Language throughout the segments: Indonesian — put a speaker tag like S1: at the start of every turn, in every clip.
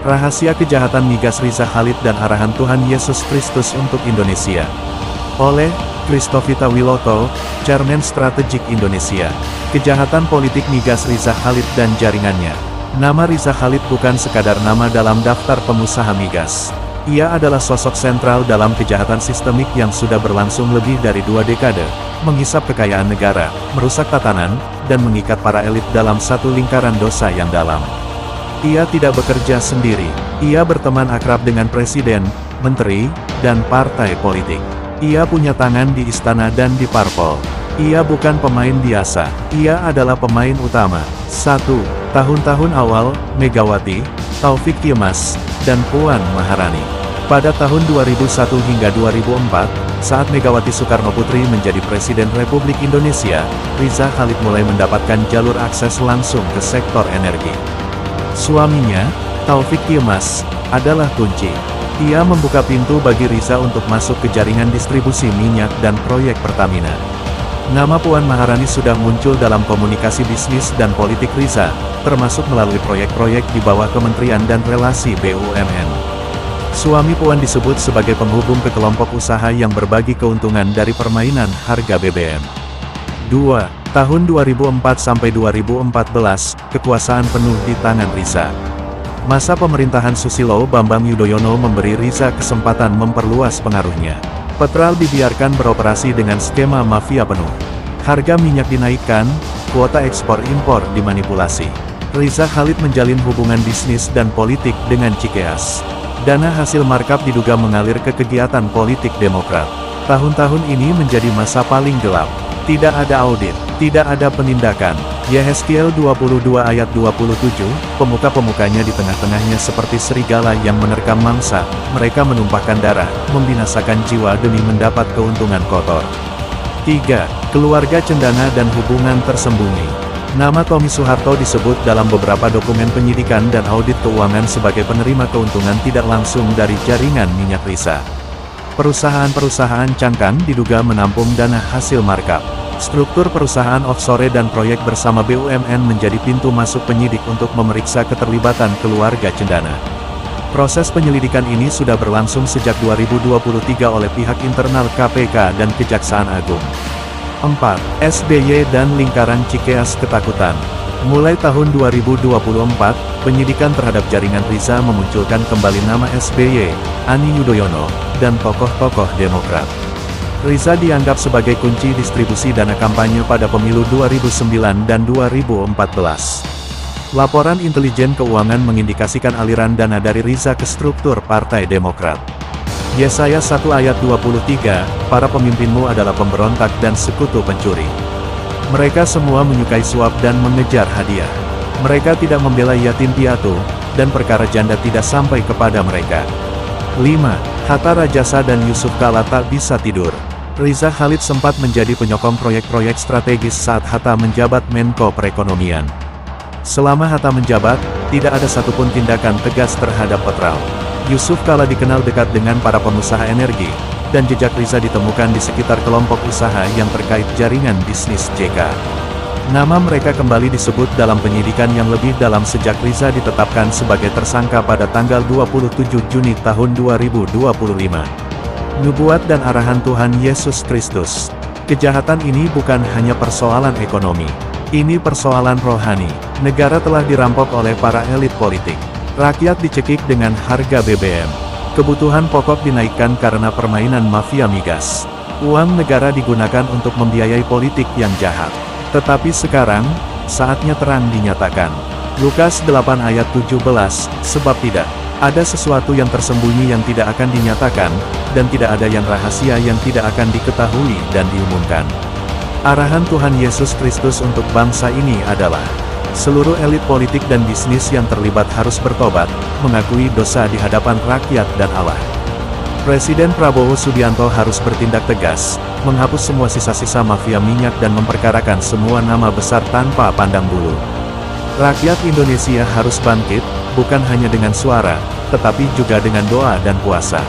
S1: Rahasia kejahatan migas Riza Khalid dan arahan Tuhan Yesus Kristus untuk Indonesia. Oleh Kristovita Wiloto, Chairman Strategik Indonesia. Kejahatan politik migas Riza Khalid dan jaringannya. Nama Riza Khalid bukan sekadar nama dalam daftar pengusaha migas. Ia adalah sosok sentral dalam kejahatan sistemik yang sudah berlangsung lebih dari 2 dekade, menghisap kekayaan negara, merusak tatanan, dan mengikat para elit dalam satu lingkaran dosa yang dalam. Ia tidak bekerja sendiri. Ia berteman akrab dengan presiden, menteri, dan partai politik. Ia punya tangan di istana dan di parpol. Ia bukan pemain biasa. Ia adalah pemain utama. 1. Tahun-tahun awal, Megawati, Taufik Kimas, dan Puan Maharani. Pada tahun 2001 hingga 2004, saat Megawati Soekarno Putri menjadi Presiden Republik Indonesia, Riza Khalid mulai mendapatkan jalur akses langsung ke sektor energi. Suaminya, Taufik Kimas, adalah kunci. Ia membuka pintu bagi Riza untuk masuk ke jaringan distribusi minyak dan proyek Pertamina. Nama Puan Maharani sudah muncul dalam komunikasi bisnis dan politik Riza, termasuk melalui proyek-proyek di bawah Kementerian dan Relasi BUMN. Suami Puan disebut sebagai penghubung ke kelompok usaha yang berbagi keuntungan dari permainan harga BBM. 2. Tahun 2004 sampai 2014, kekuasaan penuh di tangan Riza. Masa pemerintahan Susilo Bambang Yudhoyono memberi Riza kesempatan memperluas pengaruhnya. Petral dibiarkan beroperasi dengan skema mafia penuh. Harga minyak dinaikkan, kuota ekspor-impor dimanipulasi. Riza Khalid menjalin hubungan bisnis dan politik dengan Cikeas. Dana hasil markup diduga mengalir ke kegiatan politik Demokrat. Tahun-tahun ini menjadi masa paling gelap. Tidak ada audit, tidak ada penindakan. Yehezkiel 22 ayat 27, pemuka-pemukanya di tengah-tengahnya seperti serigala yang menerkam mangsa, mereka menumpahkan darah, membinasakan jiwa demi mendapat keuntungan kotor. 3. Keluarga cendana dan hubungan tersembunyi. Nama Tommy Soeharto disebut dalam beberapa dokumen penyidikan dan audit keuangan sebagai penerima keuntungan tidak langsung dari jaringan minyak Riza. Perusahaan-perusahaan cangkang diduga menampung dana hasil markup. Struktur perusahaan offshore dan proyek bersama BUMN menjadi pintu masuk penyidik untuk memeriksa keterlibatan keluarga cendana. Proses penyelidikan ini sudah berlangsung sejak 2023 oleh pihak internal KPK dan Kejaksaan Agung. 4. SBY dan lingkaran Cikeas ketakutan. Mulai tahun 2024, penyidikan terhadap jaringan Riza memunculkan kembali nama SBY, Ani Yudhoyono, dan tokoh-tokoh Demokrat. Riza dianggap sebagai kunci distribusi dana kampanye pada pemilu 2009 dan 2014. Laporan intelijen keuangan mengindikasikan aliran dana dari Riza ke struktur Partai Demokrat. Yesaya 1 ayat 23, para pemimpinmu adalah pemberontak dan sekutu pencuri. Mereka semua menyukai suap dan mengejar hadiah. Mereka tidak membela yatim piatu, dan perkara janda tidak sampai kepada mereka. 5. Hatta Rajasa dan Yusuf Kala tak bisa tidur. Riza Khalid sempat menjadi penyokong proyek-proyek strategis saat Hatta menjabat Menko Perekonomian. Selama Hatta menjabat, tidak ada satupun tindakan tegas terhadap Petral. Yusuf Kala dikenal dekat dengan para pengusaha energi, dan jejak Riza ditemukan di sekitar kelompok usaha yang terkait jaringan bisnis JK. Nama mereka kembali disebut dalam penyidikan yang lebih dalam sejak Riza ditetapkan sebagai tersangka pada tanggal 27 Juni tahun 2025. Nubuat dan arahan Tuhan Yesus Kristus. Kejahatan ini bukan hanya persoalan ekonomi. Ini persoalan rohani. Negara telah dirampok oleh para elit politik. Rakyat dicekik dengan harga BBM. Kebutuhan pokok dinaikkan karena permainan mafia migas. Uang negara digunakan untuk membiayai politik yang jahat. Tetapi sekarang, saatnya terang dinyatakan. Lukas 8 ayat 17, sebab tidak ada sesuatu yang tersembunyi yang tidak akan dinyatakan, dan tidak ada yang rahasia yang tidak akan diketahui dan diumumkan. Arahan Tuhan Yesus Kristus untuk bangsa ini adalah seluruh elit politik dan bisnis yang terlibat harus bertobat, mengakui dosa di hadapan rakyat dan Allah. Presiden Prabowo Subianto harus bertindak tegas, menghapus semua sisa-sisa mafia minyak dan memperkarakan semua nama besar tanpa pandang bulu. Rakyat Indonesia harus bangkit, bukan hanya dengan suara, tetapi juga dengan doa dan puasa.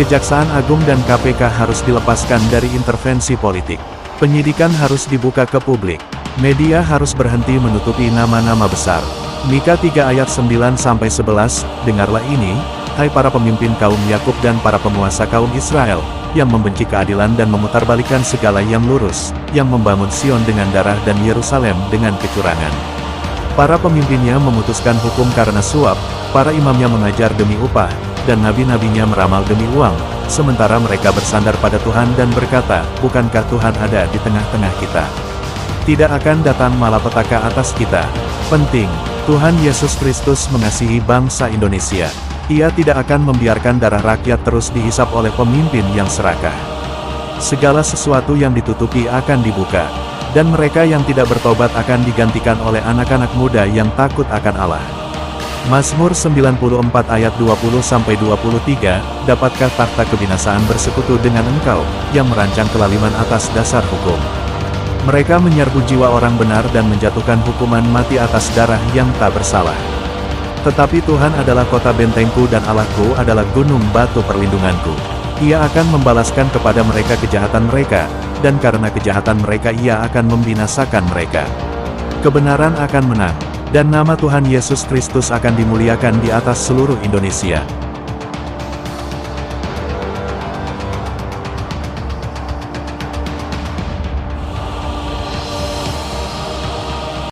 S1: Kejaksaan Agung dan KPK harus dilepaskan dari intervensi politik. Penyidikan harus dibuka ke publik. Media harus berhenti menutupi nama-nama besar. Mika 3 ayat 9-11, dengarlah ini, hai para pemimpin kaum Yakub dan para penguasa kaum Israel, yang membenci keadilan dan memutarbalikkan segala yang lurus, yang membangun Sion dengan darah dan Yerusalem dengan kecurangan. Para pemimpinnya memutuskan hukum karena suap, para imamnya mengajar demi upah, dan nabi-nabinya meramal demi uang, sementara mereka bersandar pada Tuhan dan berkata, bukankah Tuhan ada di tengah-tengah kita? Tidak akan datang malapetaka atas kita. Penting, Tuhan Yesus Kristus mengasihi bangsa Indonesia. Ia tidak akan membiarkan darah rakyat terus dihisap oleh pemimpin yang serakah. Segala sesuatu yang ditutupi akan dibuka, dan mereka yang tidak bertobat akan digantikan oleh anak-anak muda yang takut akan Allah. Mazmur 94 ayat 20-23, dapatkah takhta kebinasaan bersekutu dengan engkau, yang merancang kelaliman atas dasar hukum? Mereka menyerbu jiwa orang benar dan menjatuhkan hukuman mati atas darah yang tak bersalah. Tetapi Tuhan adalah kota bentengku dan Allahku adalah gunung batu perlindunganku. Ia akan membalaskan kepada mereka kejahatan mereka, dan karena kejahatan mereka Ia akan membinasakan mereka. Kebenaran akan menang, dan nama Tuhan Yesus Kristus akan dimuliakan di atas seluruh Indonesia.